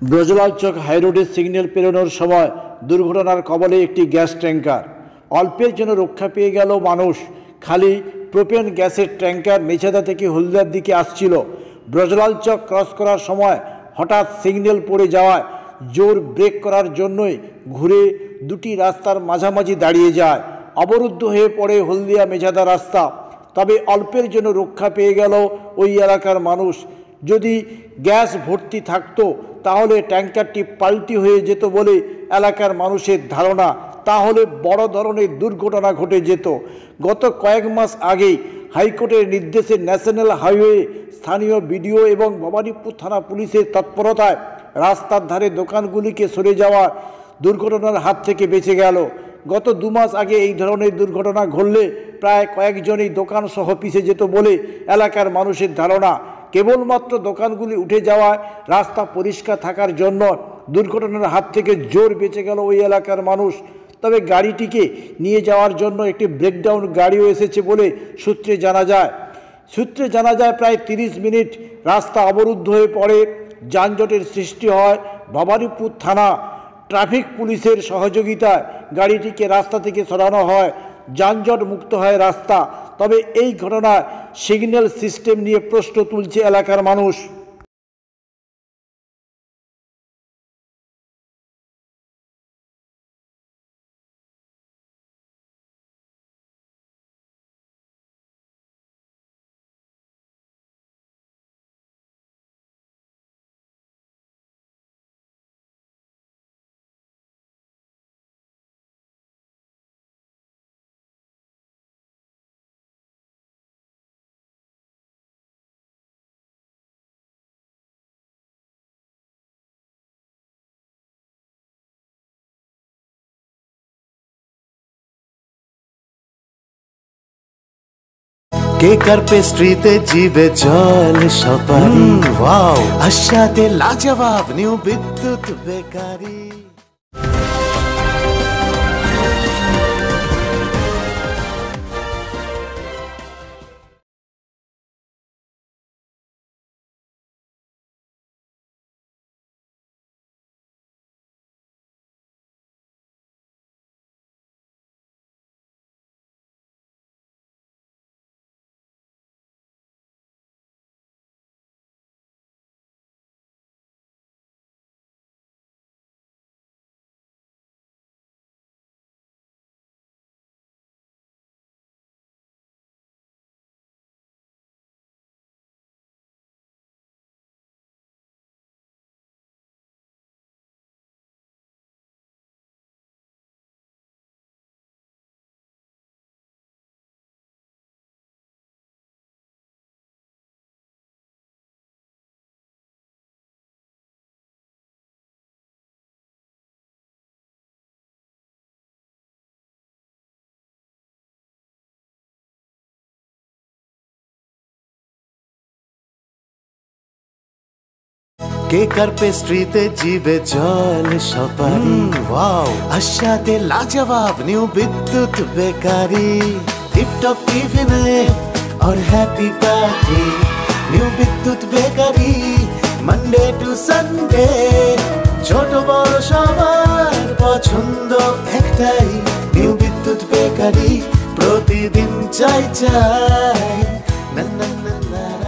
ব্রজলাল চক হাইরোডে signal পেরোনোর সময় দুর্ঘটনার কবলে একটি গ্যাস ট্যাঙ্কার। অল্পের জন্য রক্ষা পেয়ে গেল মানুষ। খালি প্রোপেন গ্যাসের ট্যাঙ্কার মেছেদা থেকে হলদিয়ার দিকে আসছিল। ব্রজলাল চক ক্রস করার সময় হঠাৎ সিগন্যাল পড়ে যাওয়ায় জোর ব্রেক করার জন্যই ঘুরে দুটি রাস্তার মাঝামাঝি দাঁড়িয়ে যায়। অবরুদ্ধ হয়ে পড়ে হলদিয়া মেছেদা রাস্তা। তবে অল্পের জন্য রক্ষা পেয়ে গেল ওই এলাকার মানুষ। যদি গ্যাস ভর্তি থাকতো তাহলে ট্যাঙ্কারটি পাল্টি হয়ে যেত বলে এলাকার মানুষের ধারণা। তাহলে বড় ধরনের দুর্ঘটনা ঘটে যেত। গত কয়েক মাস আগেই হাইকোর্টের নির্দেশে ন্যাশনাল হাইওয়ে স্থানীয় বিডিও এবং ভবানীপুর থানা পুলিশের তৎপরতায় রাস্তার ধারে দোকানগুলিকে সরে যাওয়া দুর্ঘটনার হাত থেকে বেঁচে গেল। গত 2 মাস আগে এই ধরনের দুর্ঘটনা ঘটলে প্রায় কয়েকজনই দোকান সহ পিছে যেত বলে এলাকার মানুষের ধারণা। কেবলমাত্র দোকানগুলি উঠে যাওয়ায় রাস্তা পরিষ্কার থাকার জন্য দুর্ঘটনার হাত থেকে জোর বেঁচে গেল ওই এলাকার মানুষ। তবে গাড়িটিকে নিয়ে যাওয়ার জন্য একটি ব্রেকডাউন গাড়িও এসেছে বলে সূত্রে জানা যায় প্রায় 30 মিনিট রাস্তা অবরুদ্ধ হয়ে পড়ে। যানজটের সৃষ্টি হয়। ভবানীপুর থানা ট্রাফিক পুলিশের সহযোগিতায় গাড়িটিকে রাস্তা থেকে সরানো হয়। যানজট মুক্ত হয় রাস্তা। তবে এই ঘটনায় সিগন্যাল সিস্টেম নিয়ে প্রশ্ন তুলছে এলাকার মানুষ। কেকার পেস্ট্রিতে জিবে জল সপারি ওয়াও আশাতে লাজবাব নিউ বিদ্যুৎ বেকারি। কেকার পেস্ট্রিতে জিবে জল সপারি ওয়াও আশাতে লাজবাব নিউ বিদ্যুৎ বেকারি। টিপটপ টিফিনে और हैप्पी पार्टी নিউ বিদ্যুৎ বেকারি। মানডে টু সানডে ছোট বড় সবার পছন্দ একটাই নিউ বিদ্যুৎ বেকারি। প্রতিদিন চাই না না না না।